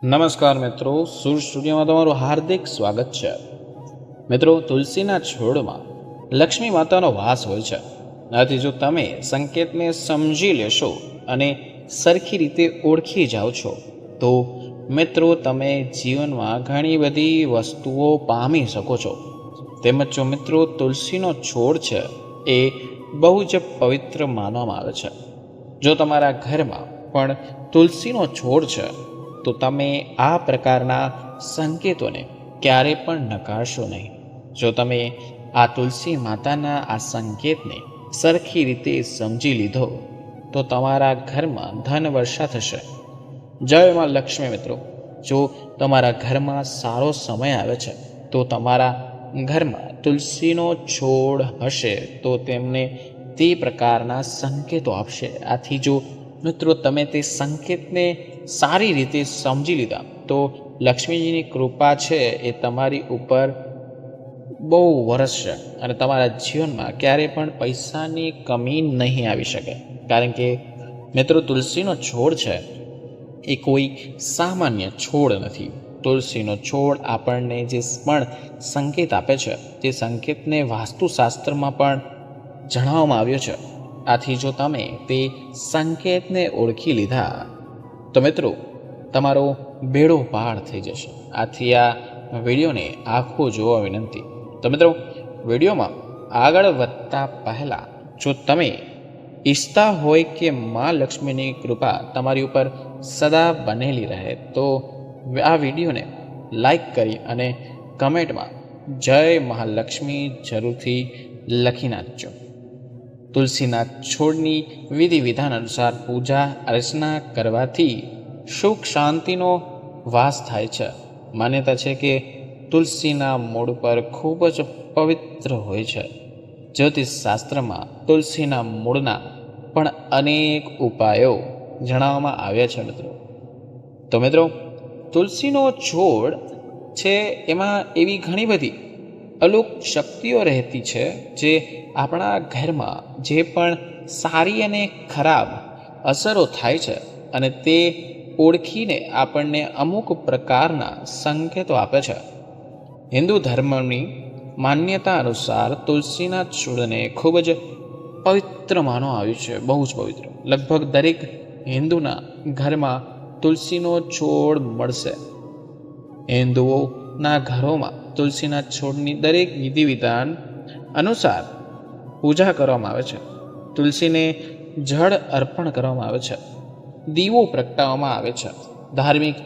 નમસ્કાર મિત્રો, સુર સ્ટુડિયોમાં તમારું હાર્દિક સ્વાગત છે. મિત્રો, તુલસીના છોડમાં લક્ષ્મી માતાનો વાસ હોય છે. આથી જો તમે સંકેતને સમજી લેશો અને સરખી રીતે ઓળખી જાઓ છો તો મિત્રો તમે જીવનમાં ઘણી બધી વસ્તુઓ પામી શકો છો. તેમજ જો મિત્રો તુલસીનો છોડ છે એ બહુ જ પવિત્ર માનવામાં આવે છે. જો તમારા ઘરમાં પણ તુલસીનો છોડ છે તો તમે આ પ્રકારના સંકેતોને ક્યારે પણ નકારશો નહીં. જો તમે આ તુલસી માતાના આ સંકેતને સરખી રીતે સમજી લીધો તો તમારા ઘરમાં ધન વર્ષા થશે. જય માં લક્ષ્મી. મિત્રો, જો તમારા ઘરમાં સારો સમય આવે છે તો તમારા ઘરમાં તુલસીનો છોડ હશે તો તેમને તે પ્રકારના સંકેતો આપશે. આથી જો મિત્રો તમે તે સંકેતને સારી રીતે સમજી લીધા તો લક્ષ્મીજીની કૃપા છે એ તમારી ઉપર બહુ વરસશે અને તમારા જીવનમાં ક્યારેય પણ પૈસાની કમી નહીં આવી શકે. કારણ કે મિત્રો તુલસીનો છોડ છે એ કોઈ સામાન્ય છોડ નથી. તુલસીનો છોડ આપણને જે પણ સંકેત આપે છે તે સંકેતને વાસ્તુશાસ્ત્રમાં પણ જણાવવામાં આવ્યો છે. આથી જો તમે તે સંકેતને ઓળખી લીધા તો મિત્રો તમારો બેડો પાર થઈ જશે. આથી આ વિડીયોને આખો જોવા વિનંતી. તો મિત્રો, વિડીયોમાં આગળ વધતા પહેલાં જો તમે ઈચ્છતા હોય કે મા લક્ષ્મીની કૃપા તમારી ઉપર સદા બનેલી રહે તો આ વિડીયોને લાઈક કરી અને કમેન્ટમાં જય મહાલક્ષ્મી જરૂરથી લખી નાખજો. તુલસીના છોડની વિધિ વિધાન અનુસાર પૂજા અર્ચના કરવાથી સુખ શાંતિનો વાસ થાય છે. માન્યતા છે કે તુલસીના મૂળ પર ખૂબ જ પવિત્ર હોય છે. જ્યોતિષ શાસ્ત્રમાં તુલસીના મૂળના પણ અનેક ઉપાયો જણાવવામાં આવ્યા છે. તો મિત્રો, તુલસીનો છોડ છે એમાં એવી ઘણી બધી અલૌક શક્તિઓ રહેતી છે જે આપણા ઘરમાં જે પણ સારી અને ખરાબ અસરો થાય છે અને તે ઓળખીને આપણને અમુક પ્રકારના સંકેતો આપે છે. હિન્દુ ધર્મની માન્યતા અનુસાર તુલસીના છોડને ખૂબ જ પવિત્ર માનવામાં આવ્યું છે, બહુ જ પવિત્ર. લગભગ દરેક હિન્દુના ઘરમાં તુલસીનો છોડ મળશે. હિન્દુઓના ઘરોમાં તુલસીના છોડની દરેક વિધિ વિધાન અનુસાર પૂજા કરવામાં આવે છે. તુલસીને જળ અર્પણ કરવામાં આવે છે, દીવો પ્રગટાવવામાં આવે છે. ધાર્મિક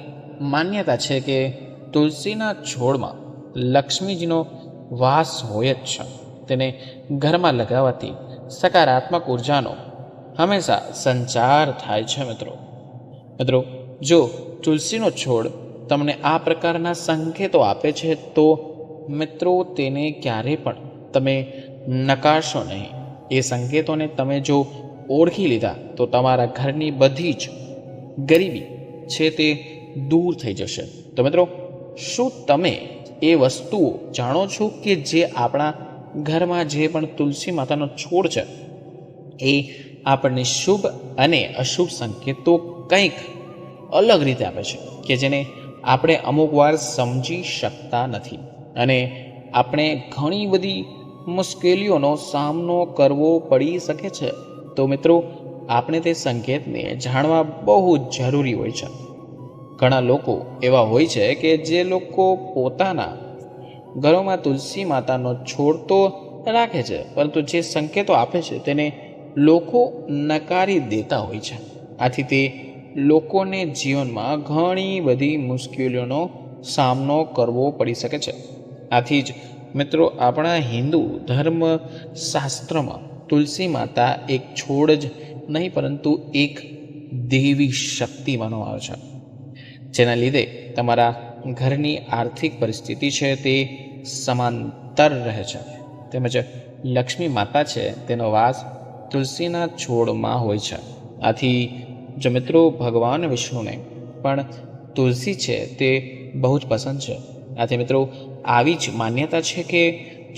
માન્યતા છે કે તુલસીના છોડમાં લક્ષ્મીજીનો વાસ હોય જ છે. તેને ઘરમાં લગાવવાથી સકારાત્મક ઉર્જાનો હંમેશા સંચાર થાય છે. મિત્રો, જો તુલસીનો છોડ તમને આ પ્રકારના સંકેતો આપે છે તો મિત્રો તેને ક્યારેય પણ તમે નકારશો નહીં. એ સંકેતોને તમે જો ઓળખી લીધા તો તમારા ઘરની બધી જ ગરીબી છે તે દૂર થઈ જશે. તો મિત્રો, શું તમે એ વસ્તુઓ જાણો છો કે જે આપણા ઘરમાં જે પણ તુલસી માતાનો છોડ છે એ આપણને શુભ અને અશુભ સંકેતો કંઈક અલગ રીતે આપે છે કે જેને આપણે અમુક વાર સમજી શકતા નથી અને આપણે ઘણી બધી મુશ્કેલીઓનો સામનો કરવો પડી શકે છે. તો મિત્રો, આપણે તે સંકેતને જાણવા બહુ જ જરૂરી હોય છે. ઘણા લોકો એવા હોય છે કે જે લોકો પોતાના ઘરોમાં તુલસી માતાનો છોડ તો રાખે છે પરંતુ જે સંકેતો આપે છે તેને લોકો નકારી દેતા હોય છે. આથી તે લોકોને જીવનમાં ઘણી બધી મુશ્કેલીઓનો સામનો કરવો પડી શકે છે. આથી જ મિત્રો, આપણા હિન્દુ ધર્મ શાસ્ત્રમાં તુલસી માતા એક છોડ જ નહીં પરંતુ એક દેવી શક્તિ માનવામાં આવે છે, જેના લીધે તમારા ઘરની આર્થિક પરિસ્થિતિ છે તે સમાંતર રહે છે. તેમજ લક્ષ્મી માતા છે તેનો વાસ તુલસીના છોડમાં હોય છે. આથી જો મિત્રો ભગવાન વિષ્ણુને પણ તુલસી છે તે બહુ જ પસંદ છે. આથી મિત્રો આવી જ માન્યતા છે કે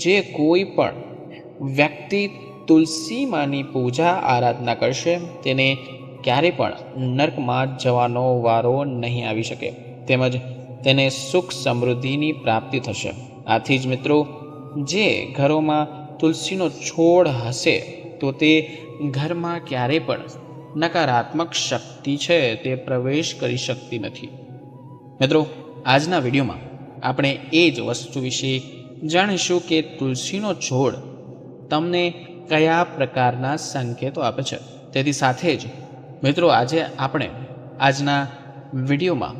જે કોઈ પણ વ્યક્તિ તુલસી માની પૂજા આરાધના કરશે તેને ક્યારે પણ નર્કમાં જવાનો વારો નહીં આવી શકે. તેમજ તેને સુખ સમૃદ્ધિની પ્રાપ્તિ થશે. આથી જ મિત્રો, જે ઘરોમાં તુલસીનો છોડ હશે તો તે ઘરમાં ક્યારેય પણ નકારાત્મક શક્તિ છે તે પ્રવેશ કરી શકતી નથી. મિત્રો, આજના વિડીયોમાં આપણે એ જ વસ્તુ વિશે જાણીશું કે તુલસીનો છોડ તમને કયા પ્રકારના સંકેતો આપે છે. તેથી સાથે જ મિત્રો, આજે આપણે આજના વિડીયોમાં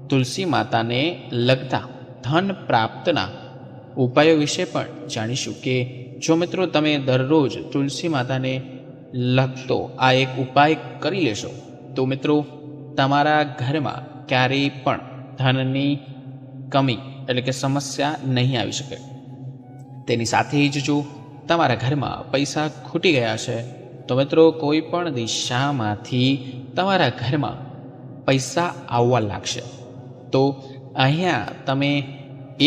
તુલસી માતાને લગતા ધન પ્રાપ્તના ઉપાયો વિશે પણ જાણીશું કે જો મિત્રો તમે દરરોજ તુલસી માતાને લગતો આ એક ઉપાય કરી લેશો તો મિત્રો તમારા ઘરમાં ક્યારેય પણ ધનની કમી એટલે કે સમસ્યા નહીં આવી શકે. તેની સાથે જ જો તમારા ઘરમાં પૈસા ખૂટી ગયા છે તો મિત્રો કોઈ પણ દિશામાંથી તમારા ઘરમાં પૈસા આવવા લાગશે. તો અહીંયા તમે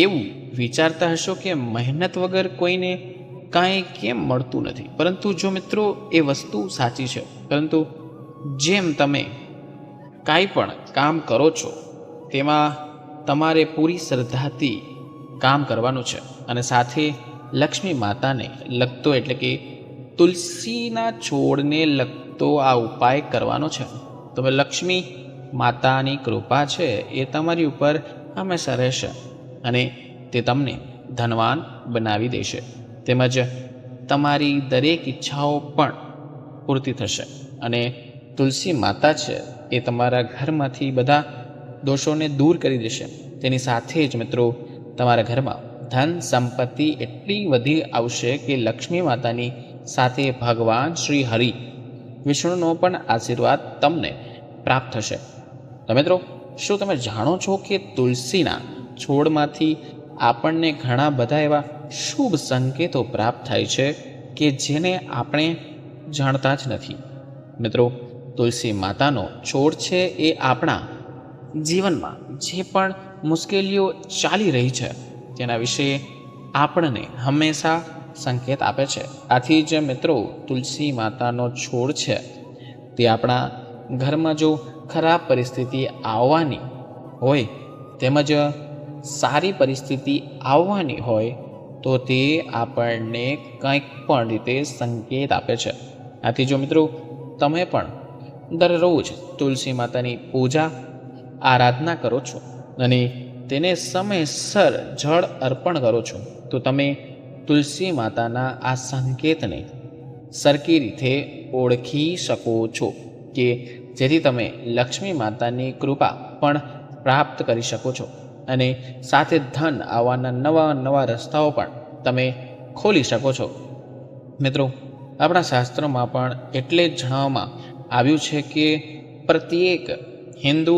એવું વિચારતા હશો કે મહેનત વગર કોઈને કાંઈ કેમ મળતું નથી, પરંતુ જો મિત્રો એ વસ્તુ સાચી છે. પરંતુ જેમ તમે કાંઈ પણ કામ કરો છો તેમાં તમારે પૂરી શ્રદ્ધાથી કામ કરવાનું છે અને સાથે લક્ષ્મી માતાને લગતો એટલે કે તુલસીના છોડને લગતો આ ઉપાય કરવાનો છે. તો લક્ષ્મી માતાની કૃપા છે એ તમારી ઉપર હંમેશા રહેશે અને તે તમને ધનવાન બનાવી દેશે. તેમજ તમારી દરેક ઈચ્છાઓ પણ પૂર્તિ થશે અને તુલસી માતા છે એ તમારા ઘરમાંથી બધા દોષોને દૂર કરી દેશે. તેની સાથે જ મિત્રો તમારા ઘરમાં ધન સંપત્તિ એટલી વધી આવશે કે લક્ષ્મી માતાની સાથે ભગવાન શ્રી હરિ વિષ્ણુનો પણ આશીર્વાદ તમને પ્રાપ્ત થશે. તો મિત્રો, શું તમે જાણો છો કે તુલસીના છોડમાંથી આપણને ઘણા બધા એવા શુભ સંકેતો પ્રાપ્ત થાય છે કે જેને આપણે જાણતા જ નથી. મિત્રો, તુલસી માતાનો છોડ છે એ આપણા જીવનમાં જે પણ મુશ્કેલીઓ ચાલી રહી છે તેના વિશે આપણને હંમેશા સંકેત આપે છે. આથી જ મિત્રો તુલસી માતાનો છોડ છે તે આપણા ઘરમાં જો ખરાબ પરિસ્થિતિ આવવાની હોય તેમજ સારી પરિસ્થિતિ આવવાની હોય તો તે આપણને કંઈક પણ રીતે સંકેત આપે છે. આથી જો મિત્રો તમે પણ દરરોજ તુલસી માતાની પૂજા આરાધના કરો છો અને તેને સમયસર જળ અર્પણ કરો છો તો તમે તુલસી માતાના આ સંકેતને સરખી રીતે ઓળખી શકો છો કે જેથી તમે લક્ષ્મી માતાની કૃપા પણ પ્રાપ્ત કરી શકો છો અને સાથે ધન આવવાના નવા નવા રસ્તાઓ પણ તમે ખોલી શકો છો. મિત્રો, આપણા શાસ્ત્રોમાં પણ એટલે જ જણાવવામાં આવ્યું છે કે પ્રત્યેક હિન્દુ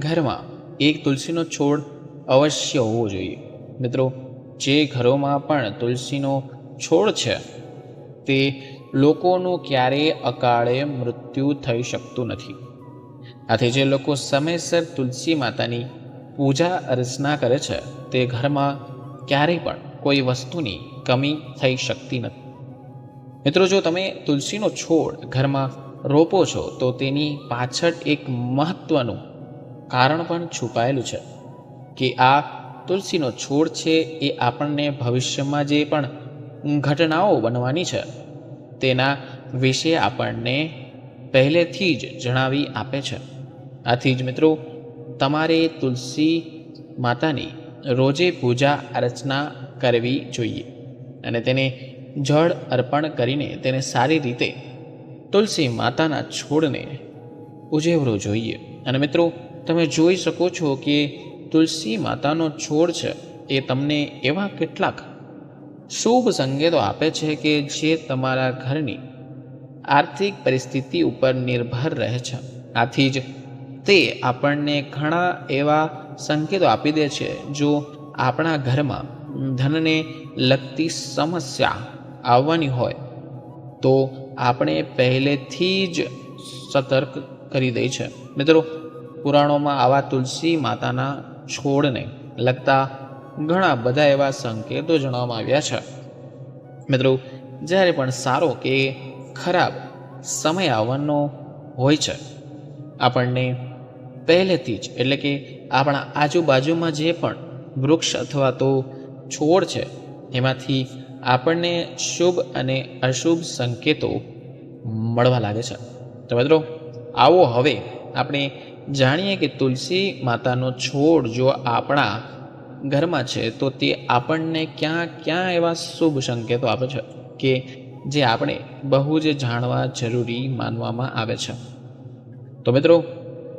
ઘરમાં એક તુલસીનો છોડ અવશ્ય હોવો જોઈએ. મિત્રો, જે ઘરોમાં પણ તુલસીનો છોડ છે તે લોકોનું ક્યારેય અકાળે મૃત્યુ થઈ શકતું નથી. આથી જે લોકો સમયસર તુલસી માતાની પૂજા અર્ચના કરે છે તે ઘરમાં ક્યારેય પણ કોઈ વસ્તુની કમી થઈ શકતી નથી. મિત્રો, જો તમે તુલસીનો છોડ ઘરમાં રોપો છો તો તેની પાછળ એક મહત્વનું કારણ પણ છુપાયેલું છે કે આ તુલસીનો છોડ છે એ આપણને ભવિષ્યમાં જે પણ ઘટનાઓ બનવાની છે તેના વિશે આપણને પહેલેથી જ જણાવી આપે છે. આથી જ મિત્રો તમારે તુલસી માતાની રોજે પૂજા અર્ચના કરવી જોઈએ અને તેને જળ અર્પણ કરીને તેને સારી રીતે તુલસી માતાના છોડને ઉજવવો જોઈએ. અને મિત્રો તમે જોઈ શકો છો કે તુલસી માતાનો છોડ છે એ તમને એવા કેટલાક શુભ સંકેતો આપે છે કે જે તમારા ઘરની આર્થિક પરિસ્થિતિ ઉપર નિર્ભર રહે છે. આથી જ તે આપણને ઘણા એવા સંકેતો આપી દે છે. જો આપણા ઘરમાં ધનને લગતી સમસ્યા આવવાની હોય તો આપણે પહેલેથી જ સતર્ક કરી દે છે. મિત્રો, પુરાણોમાં આવા તુલસી માતાના છોડને લગતા ઘણા બધા એવા સંકેતો જણાવવામાં આવ્યા છે. મિત્રો, જ્યારે પણ સારો કે ખરાબ સમય આવવાનો હોય છે આપણને પહેલેથી જ એટલે કે આપણા આજુબાજુમાં જે પણ વૃક્ષ અથવા તો છોડ છે એમાંથી આપણને શુભ અને અશુભ સંકેતો મળવા લાગે છે. તો મિત્રો આવો હવે આપણે જાણીએ કે તુલસી માતાનો છોડ જો આપણા ઘરમાં છે તો તે આપણને ક્યાં ક્યાં એવા શુભ સંકેતો આપે છે કે જે આપણે બહુ જ જાણવા જરૂરી માનવામાં આવે છે. તો મિત્રો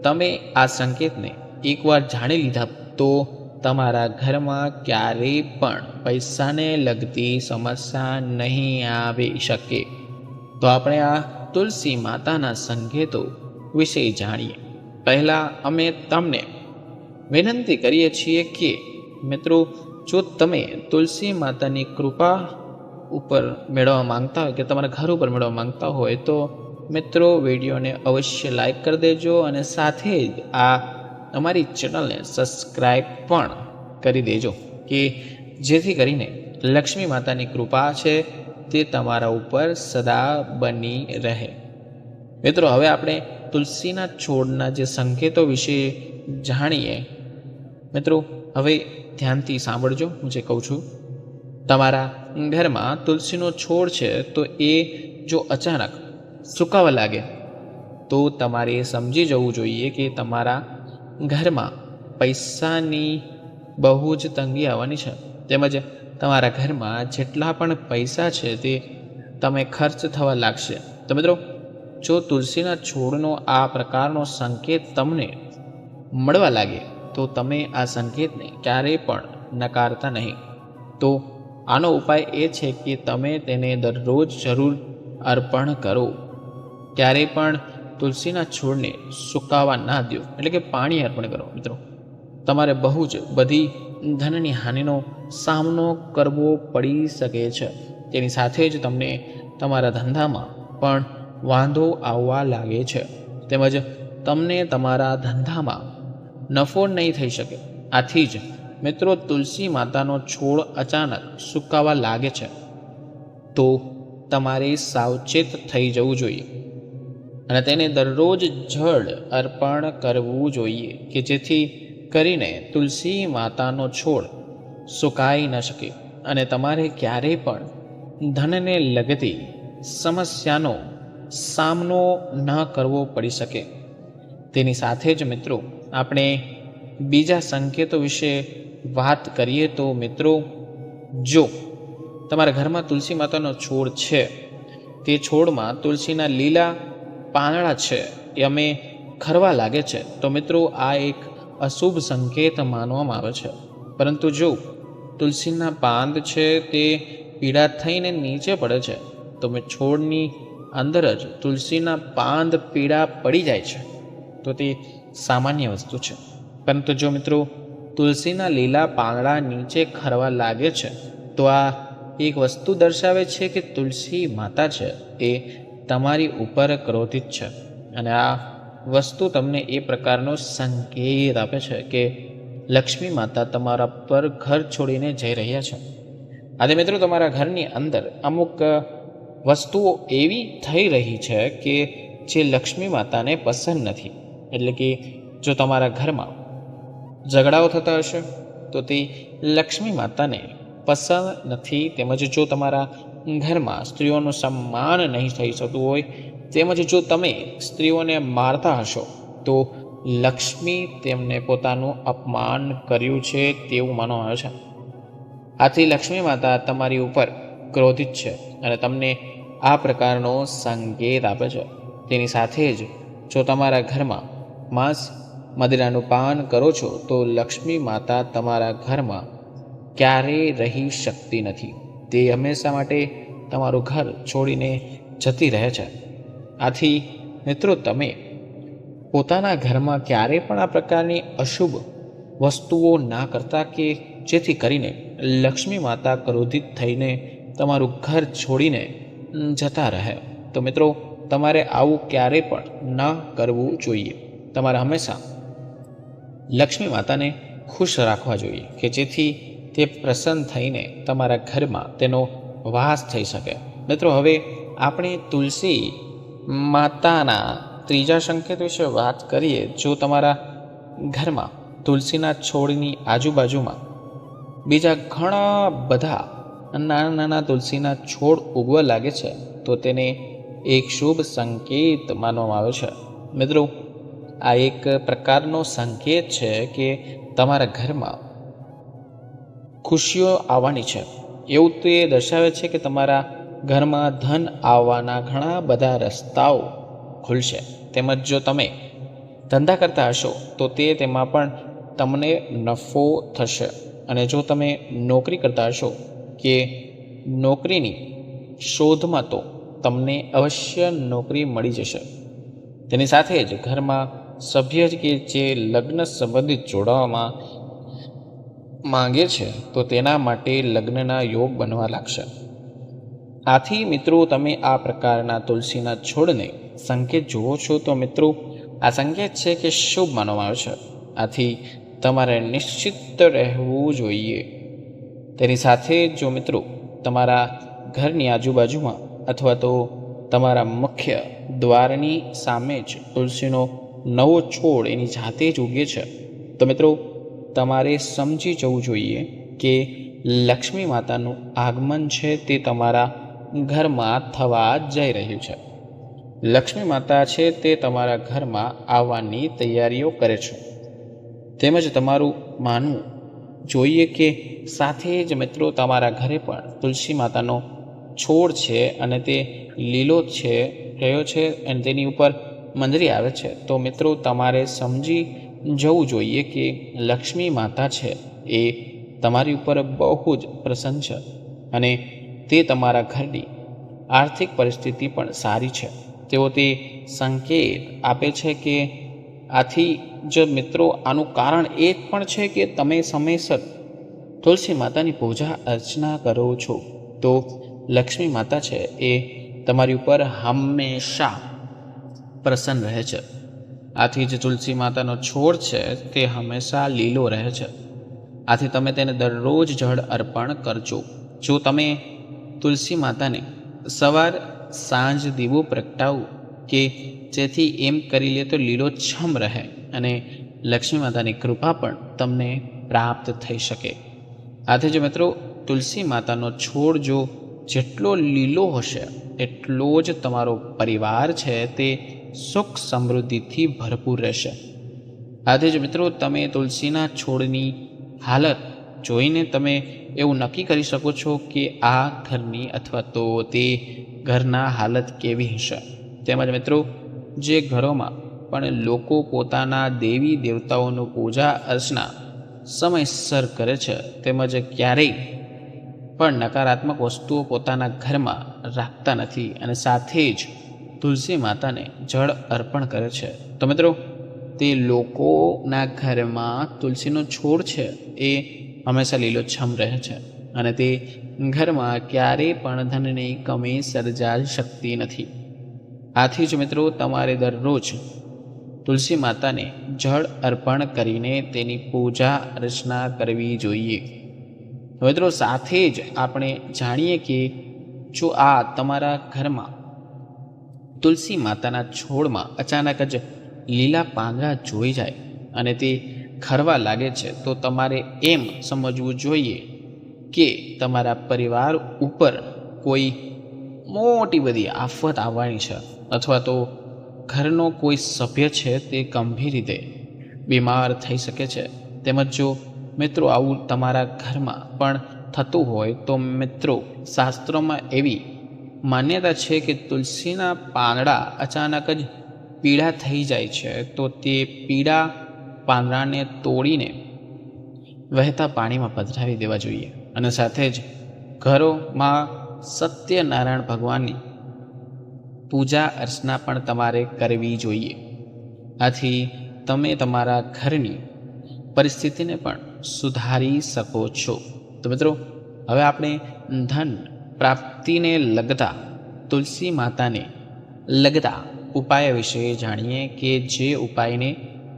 તમે આ સંકેતને એકવાર જાણી લીધા તો તમારા ઘરમાં ક્યારેય પણ પૈસાને લગતી સમસ્યા નહીં આવી શકે. તો આપણે આ તુલસી માતાના સંકેતો વિશે જાણીએ. પહેલાં અમે તમને વિનંતી કરીએ છીએ કે મિત્રો જો તમે તુલસી માતાની કૃપા ઉપર મેળવવા માંગતા હોય કે તમારા ઘર ઉપર મેળવવા માંગતા હોય તો મિત્રો વિડીયોને અવશ્ય લાઈક કરી દેજો અને સાથે જ આ અમારી ચેનલને સબસ્ક્રાઈબ પણ કરી દેજો કે જેથી કરીને લક્ષ્મી માતાની કૃપા છે તે તમારા ઉપર સદા બની રહે. મિત્રો હવે આપણે તુલસીના છોડના જે સંકેતો વિશે જાણીએ. મિત્રો હવે ધ્યાનથી સાંભળજો હું જે કહું છું. તમારા ઘરમાં તુલસીનો છોડ છે તો એ જો અચાનક સુકાવા લાગે તો તમારે સમજી જવું જોઈએ કે તમારા ઘરમાં પૈસાની બહુ જ તંગી આવવાની છે, તેમજ તમારા ઘરમાં જેટલા પણ પૈસા છે તે તમે ખર્ચ થવા લાગશે. તો મિત્રો જો તુલસીના છોડનો આ પ્રકારનો સંકેત તમને મળવા લાગે તો તમે આ સંકેતને ક્યારેય પણ નકારતા નહીં. તો આનો ઉપાય એ છે કે તમે તેને દરરોજ જરૂર અર્પણ કરો. ક્યારેય પણ તુલસીના છોડને સુકાવા ના દો, એટલે કે પાણી અર્પણ કરો. મિત્રો તમારે બહુ જ બધી ધનની હાનિનો સામનો કરવો પડી શકે છે. તેની સાથે જ તમને તમારા ધંધામાં પણ વાંધો આવવા લાગે છે, તેમજ તમને તમારા ધંધામાં નફો નહીં થઈ શકે. આથી જ મિત્રો તુલસી માતાનો છોડ અચાનક સુકાવા લાગે છે તો તમારે સાવચેત થઈ જવું જોઈએ અને તેને દરરોજ જળ અર્પણ કરવું જોઈએ કે જેથી કરીને તુલસી માતાનો છોડ સુકાઈ ન શકે અને તમારે ક્યારેય પણ ધનને લગતી સમસ્યાનો સામનો ન કરવો પડી શકે. તેની સાથે જ મિત્રો આપણે બીજા સંકેતો વિશે વાત કરીએ તો મિત્રો જો તમારા ઘરમાં તુલસી માતાનો છોડ છે, તે છોડમાં તુલસીના લીલા પાંદડા છે એ અમે ખરવા લાગે છે તો મિત્રો આ એક અશુભ સંકેત માનવામાં આવે છે. પરંતુ જો તુલસીના પાંદ છે તે પીળા થઈને નીચે પડે છે તો છોડની અંદર જ તુલસીના પાંદ પીળા પડી જાય છે તો તે સામાન્ય વસ્તુ છે. પરંતુ જો મિત્રો તુલસીના લીલા પાંદડા નીચે ખરવા લાગે છે તો આ એક વસ્તુ દર્શાવે છે કે તુલસી માતા છે એ તમારી ઉપર ક્રોધિત છે અને આ વસ્તુ તમને એ પ્રકારનો સંકેત આપે છે કે લક્ષ્મી માતા તમારા પર ઘર છોડીને જઈ રહ્યા છે. આજે મિત્રો તમારા ઘરની અંદર અમુક વસ્તુઓ એવી થઈ રહી છે કે જે લક્ષ્મી માતાને પસંદ નથી. એટલે કે જો તમારા ઘરમાં ઝઘડાઓ થતા હશે તો તે લક્ષ્મી માતાને પસંદ નથી. તેમજ જો તમારા ઘરમાં સ્ત્રીઓનું સન્માન નહીં થઈ શકતું હોય, તેમજ જો તમે સ્ત્રીઓને મારતા હશો તો લક્ષ્મી તેમને પોતાનું અપમાન કર્યું છે તેવું માનવામાં આવે છે. આથી લક્ષ્મી માતા તમારી ઉપર ક્રોધિત છે અને તમને આ પ્રકારનો સંકેત આપે છે. તેની સાથે જ જો તમારા ઘરમાં માંસ મદિરાનું પાન કરો છો તો લક્ષ્મી માતા તમારા ઘરમાં ક્યારેય રહી શકતી નથી. તે હંમેશા માટે તમારું ઘર છોડીને જતી રહે છે. આથી મિત્રો તમે પોતાના ઘરમાં ક્યારેય પણ આ પ્રકારની અશુભ વસ્તુઓ ના કરતા કે જેથી કરીને લક્ષ્મી માતા ક્રોધિત થઈને તમારું ઘર છોડીને જતા રહે. તો મિત્રો તમારે આવું ક્યારેય પણ ન કરવું જોઈએ. તમારે હંમેશા લક્ષ્મી માતાને ખુશ રાખવા જોઈએ કે જેથી તે પ્રસન્ન થઈને તમારા ઘરમાં તેનો વાસ થઈ શકે. મિત્રો હવે આપણે તુલસી માતાના ત્રીજા સંકેત વિશે વાત કરીએ. જો તમારા ઘરમાં તુલસીના છોડની આજુબાજુમાં બીજા ઘણા બધા નાના નાના તુલસીના છોડ ઉગવા લાગે છે તો તેને એક શુભ સંકેત માનવામાં આવે છે. મિત્રો, આ એક પ્રકારનો સંકેત છે કે તમારા ઘરમાં ખુશીઓ આવવાની છે. એવું તો એ દર્શાવે છે કે તમારા ઘરમાં ધન આવવાના ઘણા બધા રસ્તાઓ ખુલશે. તેમજ જો તમે ધંધા કરતા હશો તો તેમાં પણ તમને નફો થશે. અને જો તમે નોકરી કરતા હશો કે નોકરીની શોધમાં તો તમને અવશ્ય નોકરી મળી જશે. તેની સાથે જ ઘરમાં સભ્ય કે જે લગ્ન સંબંધિત જોડાવામાં માંગે છે તો તેના માટે લગ્નના યોગ બનવા લાગશે. આથી મિત્રો, તમે આ પ્રકારના તુલસીના છોડને સંકેત જુઓ છો તો મિત્રો, આ સંકેત છે કે શુભ માનવામાં આવે છે. આથી તમારે નિશ્ચિત રહેવું જોઈએ. તેની સાથે જો મિત્રો તમારા ઘરની આજુબાજુમાં અથવા તો તમારા મુખ્ય દ્વારની સામે જ તુલસીનો નવો છોડ એની જાતે જ ઉગે છે તો મિત્રો, તમારે સમજી જવું જોઈએ કે લક્ષ્મી માતાનું આગમન છે તે તમારા ઘરમાં થવા જઈ રહ્યું છે. લક્ષ્મી માતા છે તે તમારા ઘરમાં આવવાની તૈયારીઓ કરે છે. તેમજ તમારું માનવું જોઈએ કે સાથે જ મિત્રો તમારા ઘરે પણ તુલસી માતાનો છોડ છે અને તે લીલો છે રહ્યો છે અને તેની ઉપર મંજરી આવે છે તો મિત્રો, તમારે સમજી જવું જોઈએ કે લક્ષ્મી માતા છે એ તમારી ઉપર બહુ જ પ્રસન્ન છે અને તે તમારા ઘરની આર્થિક પરિસ્થિતિ પણ સારી છે. તેઓ તે સંકેત આપે છે કે આથી જ મિત્રો, આનું કારણ એ પણ છે કે તમે સમયસર તુલસી માતાની પૂજા અર્ચના કરો છો તો લક્ષ્મી માતા છે એ તમારી ઉપર હંમેશા પ્રસન્ન રહે છે. આથી જ તુલસી માતાનો છોડ છે તે હંમેશા લીલો રહે છે. આથી તમે તેને દરરોજ જળ અર્પણ કરજો. જો તમે તુલસી માતાને સવાર સાંજ દીવો પ્રગટાવો કે જેથી એમ કરી લે તો લીલોછમ રહે અને લક્ષ્મી માતાની કૃપા પણ તમને પ્રાપ્ત થઈ શકે. આથી જ મિત્રો, તુલસી માતાનો છોડ જો જેટલો લીલો હશે એટલો જ તમારો પરિવાર છે તે સુખ સમૃદ્ધિથી ભરપૂર રહેશે. આથી જ મિત્રો, તમે તુલસીના છોડની હાલત જોઈને તમે એવું નક્કી કરી શકો છો કે આ ઘરની અથવા તો તે ઘરના હાલત કેવી હશે. તેમજ મિત્રો, જે ઘરોમાં પણ લોકો પોતાના દેવી દેવતાઓનું પૂજા અર્ચના સમયસર કરે છે તેમજ ક્યારેય પણ નકારાત્મક વસ્તુઓ પોતાના ઘરમાં રાખતા નથી અને સાથે જ તુલસી માતાને જળ અર્પણ કરે છે તો મિત્રો, તે લોકોના ઘરમાં તુલસીનો છોડ છે એ હંમેશા લીલોછમ રહે છે અને તે ઘરમાં ક્યારેય પણ ધનની કમી સર્જાઈ શકતી નથી. આથી જ મિત્રો, તમારે દરરોજ તુલસી માતાને જળ અર્પણ કરીને તેની પૂજા અર્ચના કરવી જોઈએ. મિત્રો, સાથે જ આપણે જાણીએ કે જો આ તમારા ઘરમાં તુલસી માતાના છોડમાં અચાનક જ લીલા પાંદડા જોઈ જાય અને તે ખરવા લાગે છે તો તમારે એમ સમજવું જોઈએ કે તમારા પરિવાર ઉપર કોઈ મોટી બધી આફત આવવાની છે અથવા તો ઘરનો કોઈ સભ્ય છે તે ગંભીર રીતે બીમાર થઈ શકે છે. તેમજ જો મિત્રો આવું તમારા ઘરમાં પણ થતું હોય તો મિત્રો, શાસ્ત્રોમાં એવી માન્યતા છે કે તુલસીના પાંદડા અચાનક જ પીળા થઈ જાય છે તો તે પીળા પાંદડાને તોડીને વહેતા પાણીમાં પધરાવી દેવા જોઈએ અને સાથે જ ઘરોમાં સત્યનારાયણ ભગવાનની પૂજા અર્ચના પણ તમારે કરવી જોઈએ. આથી તમે તમારા ઘરની પરિસ્થિતિને પણ સુધારી શકો છો. તો મિત્રો, હવે આપણે ધન પ્રાપ્તિને લગતા તુલસી માતાને લગતા ઉપાય વિશે જાણીએ કે જે ઉપાયને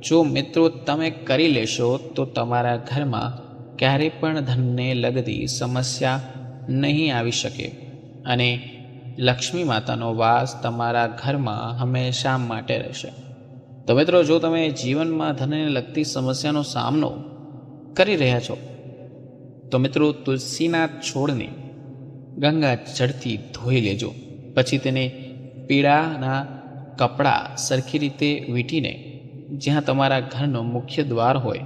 જો મિત્રો તમે કરી લેશો તો તમારા ઘરમાં ક્યારેય પણ ધનને લગતી સમસ્યા નહીં આવી શકે અને લક્ષ્મી માતાનો વાસ તમારા ઘરમાં હંમેશા માટે રહેશે. તો મિત્રો, જો તમે જીવનમાં ધનને લગતી સમસ્યાનો સામનો કરી રહ્યા છો તો મિત્રો તુલસીના છોડને ગંગા જળથી ધોઈ લેજો. પછી તેને પીળાના કપડાં સરખી રીતે વીંટીને જ્યાં તમારા ઘરનો મુખ્ય દ્વાર હોય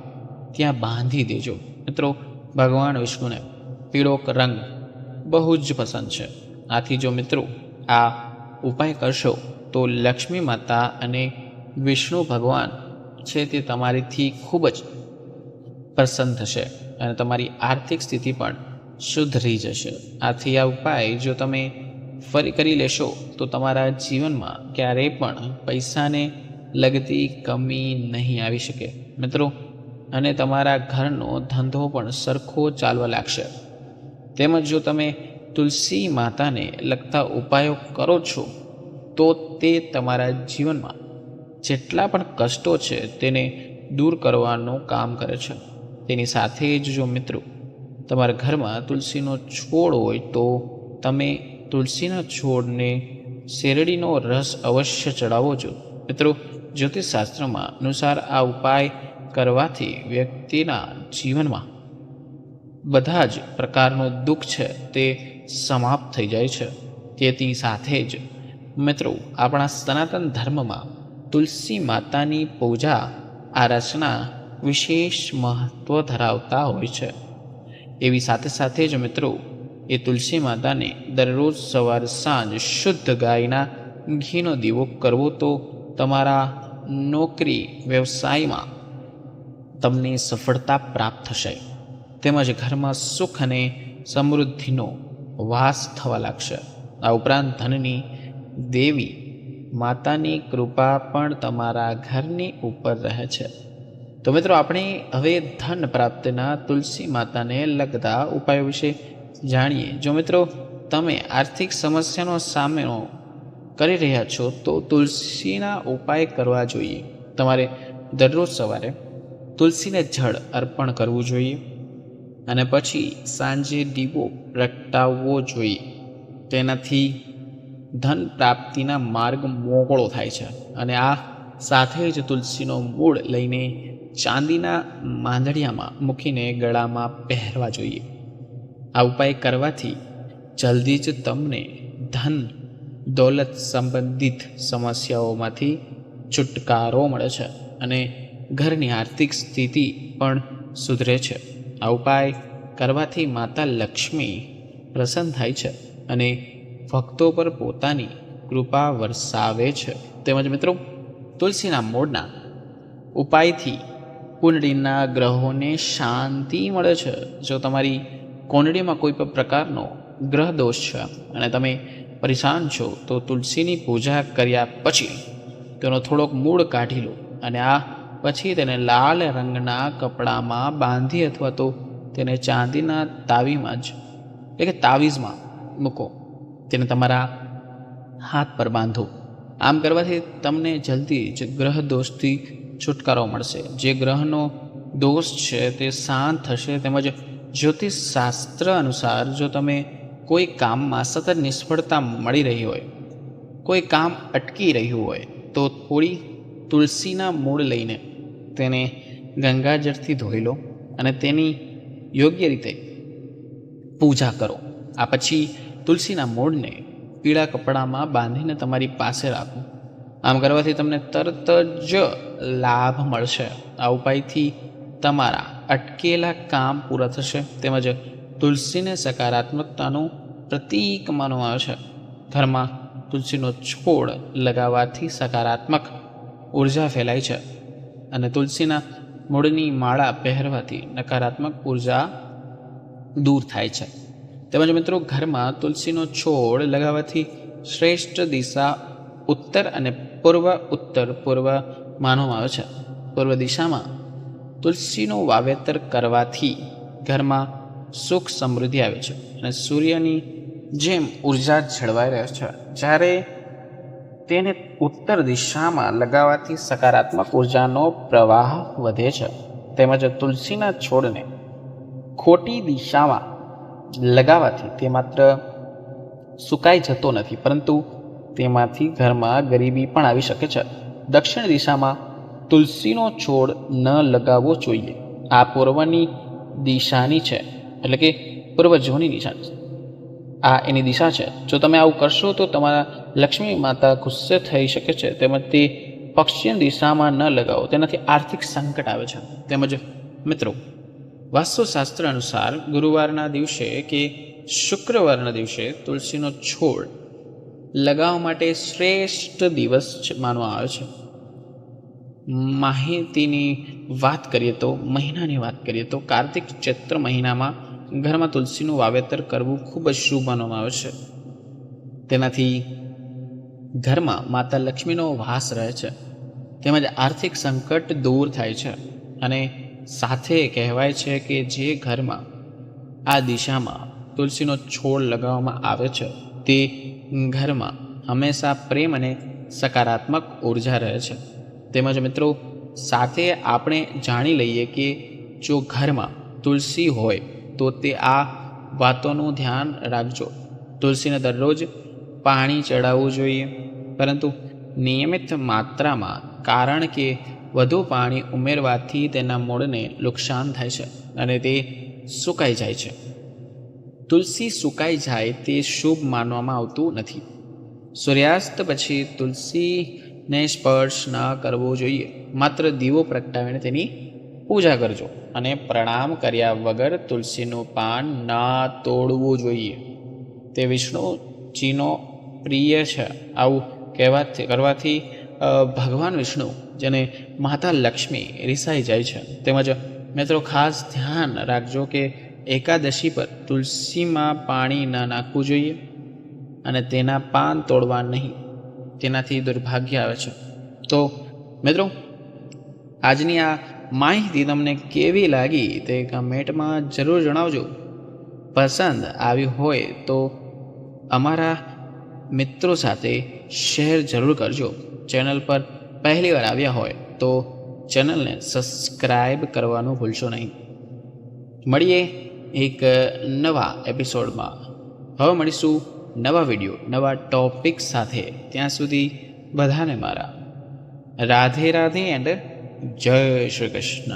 ત્યાં બાંધી દેજો. મિત્રો, ભગવાન વિષ્ણુને પીળો રંગ બહુ જ પસંદ છે. આથી જો મિત્રો આ ઉપાય કરશો તો લક્ષ્મી માતા અને વિષ્ણુ ભગવાન છે તે તમારીથી ખૂબ જ પ્રસન્ન થશે અને તમારી આર્થિક સ્થિતિ પણ સુધરી જશે. આથી આ ઉપાય જો તમે ફરી કરી લેશો તો તમારા જીવનમાં ક્યારેય પણ પૈસાને લગતી કમી નહીં આવી શકે મિત્રો, અને તમારા ઘરનો ધંધો પણ સરખો ચાલવા લાગશે. તેમજ જો તમે તુલસી માતાને લગતા ઉપાયો કરો છો તો તે તમારા જીવનમાં જેટલા પણ કષ્ટો છે તેને દૂર કરવાનું કામ કરે છે. તેની સાથે જ જો મિત્રો તમારા ઘરમાં તુલસીનો છોડ હોય તો તમે તુલસીના છોડને શેરડીનો રસ અવશ્ય ચડાવો છો. મિત્રો, જ્યોતિષશાસ્ત્રમાં અનુસાર આ ઉપાય કરવાથી વ્યક્તિના જીવનમાં બધા જ પ્રકારનું દુઃખ છે તે સમાપ્ત થઈ જાય છે. તેથી સાથે જ મિત્રો આપણા સનાતન ધર્મમાં તુલસી માતાની પૂજા આરાધના વિશેષ મહત્ત્વ ધરાવતા હોય છે. એવી સાથે સાથે જ મિત્રો એ તુલસી માતાને દરરોજ સવાર સાંજ શુદ્ધ ગાયના ઘીનો દીવો કરવો તો તમારા નોકરી વ્યવસાયમાં તમને સફળતા પ્રાપ્ત થશે. તેમજ ઘરમાં સુખ અને સમૃદ્ધિનો વાસ થવા લાગશે. આ ઉપરાંત ધનની દેવી માતાની કૃપા પણ તમારા ઘરની ઉપર રહે છે. તો મિત્રો, આપણે હવે ધન પ્રાપ્તિના તુલસી માતાને લગતા ઉપાયો વિશે જાણીએ. જો મિત્રો તમે આર્થિક સમસ્યાનો સામનો કરી રહ્યા છો તો તુલસીના ઉપાય કરવા જોઈએ. તમારે દરરોજ સવારે તુલસીને જળ અર્પણ કરવું જોઈએ અને પછી સાંજે દીવો પ્રગટાવવો જોઈએ. તેનાથી ધન પ્રાપ્તિના માર્ગ મોકળો થાય છે. અને આ સાથે જ તુલસીનો મૂળ લઈને ચાંદીના માંદડિયામાં મૂકીને ગળામાં પહેરવા જોઈએ. આ ઉપાય કરવાથી જલ્દી જ તમને ધન દોલત સંબંધિત સમસ્યાઓમાંથી છુટકારો મળે છે અને ઘરની આર્થિક સ્થિતિ પણ સુધરે છે. આ ઉપાય કરવાથી માતા લક્ષ્મી પ્રસન્ન થાય છે અને ભક્તો પર પોતાની કૃપા વરસાવે છે. તેમજ મિત્રો તુલસીના મૂળના ઉપાયથી કુંડળીના ગ્રહોને શાંતિ મળે છે. જો તમારી કુંડળીમાં કોઈ પણ પ્રકારનો ગ્રહ દોષ છે અને તમે પરેશાન છો તો તુલસીની પૂજા કર્યા પછી તેનો થોડોક મૂળ કાઢી લો અને આ પછી તેને લાલ રંગના કપડામાં બાંધી અથવા તો તેને ચાંદીના તાવીમાં જ એટલે કે તાવીઝમાં મૂકો. તેને તમારા હાથ પર બાંધો. આમ કરવાથી તમને જલ્દી જ ગ્રહ દોષથી છુટકારો મળશે. જે ગ્રહનો દોષ છે તે શાંત થશે. તેમજ જ્યોતિષ શાસ્ત્ર અનુસાર જો તમે કોઈ કામમાં સતત નિષ્ફળતા મળી રહી હોય, કોઈ કામ અટકી રહ્યું હોય તો થોડી તુલસીના મૂળ લઈને તેને ગંગાજળથી ધોઈ લો અને તેની યોગ્ય રીતે પૂજા કરો. આ પછી તુલસીના મૂળને પીળા કપડામાં બાંધીને તમારી પાસે રાખો. આમ કરવાથી તમને તરત જ લાભ મળશે. આ ઉપાયથી તમારા અટકેલા કામ પૂરા થશે. તેમજ તુલસીને સકારાત્મકતાનું પ્રતીક માનવામાં આવે છે. ઘરમાં તુલસીનો છોડ લગાવવાથી સકારાત્મક ઉર્જા ફેલાય છે અને તુલસીના મૂળની માળા પહેરવાથી નકારાત્મક ઉર્જા દૂર થાય છે. તેમજ મિત્રો ઘરમાં તુલસીનો છોડ લગાવવાથી શ્રેષ્ઠ દિશા ઉત્તર અને પૂર્વ માનવામાં આવે છે. પૂર્વ દિશામાં તુલસીનું વાવેતર કરવાથી ઘરમાં સુખ સમૃદ્ધિ આવે છે અને સૂર્યની જેમ ઉર્જા જળવાઈ રહે છે. જ્યારે તેને ઉત્તર દિશામાં લગાવવાથી સકારાત્મક ઉર્જાનો પ્રવાહ વધે છે. તેમજ તુલસીના છોડને ખોટી દિશામાં લગાવવાથી તે માત્ર સુકાઈ જતો નથી પરંતુ તેમાંથી ઘરમાં ગરીબી પણ આવી શકે છે. દક્ષિણ દિશામાં તુલસીનો છોડ ન લગાવવો જોઈએ. આ પૂર્વની દિશાની છે, એટલે કે પૂર્વજોની નિશાની છે. આ એની દિશા છે. જો તમે આવું કરશો તો તમારા લક્ષ્મી માતા ગુસ્સે થઈ શકે છે. તેમજ તે પશ્ચિમ દિશામાં ન લગાવો, તેનાથી આર્થિક સંકટ આવે છે. તેમજ મિત્રો, વાસ્તુશાસ્ત્ર અનુસાર ગુરુવારના દિવસે કે શુક્રવારના દિવસે તુલસીનો છોડ લગાવવા માટે શ્રેષ્ઠ દિવસ માનવામાં આવે છે. માહિતીની વાત કરીએ તો, મહિનાની વાત કરીએ તો કાર્તિક ચૈત્ર મહિનામાં ઘરમાં તુલસીનું વાવેતર કરવું ખૂબ જ શુભ માનવામાં આવે છે. તેનાથી ઘરમાં માતા લક્ષ્મીનો વાસ રહે છે, તેમજ આર્થિક સંકટ દૂર થાય છે. અને સાથે કહેવાય છે કે જે ઘરમાં આ દિશામાં તુલસીનો છોડ લગાવવામાં આવે છે તે ઘરમાં હંમેશા પ્રેમ અને સકારાત્મક ઉર્જા રહે છે. તેમજ મિત્રો, સાથે આપણે જાણી લઈએ કે જો ઘરમાં તુલસી હોય તો તે આ વાતોનું ધ્યાન રાખજો. તુલસીને દરરોજ પાણી ચડાવવું જોઈએ, પરંતુ નિયમિત માત્રામાં, કારણ કે વધુ પાણી ઉમેરવાથી તેના મૂળને નુકસાન થાય છે અને તે સુકાઈ જાય છે. તુલસી સુકાઈ જાય તે શુભ માનવામાં આવતું નથી. સૂર્યાસ્ત પછી તુલસીને સ્પર્શ ન કરવો જોઈએ. માત્ર દીવો પ્રગટાવીને તેની પૂજા કરજો અને પ્રણામ કર્યા વગર તુલસીનું પાન ન તોડવું જોઈએ. તે વિષ્ણુજીનો પ્રિય છે. આવું કરવાથી ભગવાન વિષ્ણુ, જેને માતા લક્ષ્મી, રિસાઈ જાય છે. તેમજ મિત્રો, ખાસ ધ્યાન રાખજો કે એકાદશી પર તુલસીમાં પાણી ન નાખવું જોઈએ અને તેના પાન તોડવા નહીં. તેનાથી દુર્ભાગ્ય આવે છે. તો મિત્રો, આજની આ માહિતી તમને કેવી લાગી તે કમેન્ટમાં જરૂર જણાવજો. પસંદ આવી હોય તો અમારા મિત્રો સાથે શેર જરૂર કરજો. ચેનલ પર પહેલી વાર આવ્યા હોય તો ચેનલને સબસ્ક્રાઈબ કરવાનું ભૂલશો નહીં. મળીએ એક નવા એપિસોડમાં. હવે મળીશું નવા વિડીયો, નવા ટોપિક સાથે. ત્યાં સુધી બધાને મારા રાધે રાધે એન્ડ જય શ્રી કૃષ્ણ.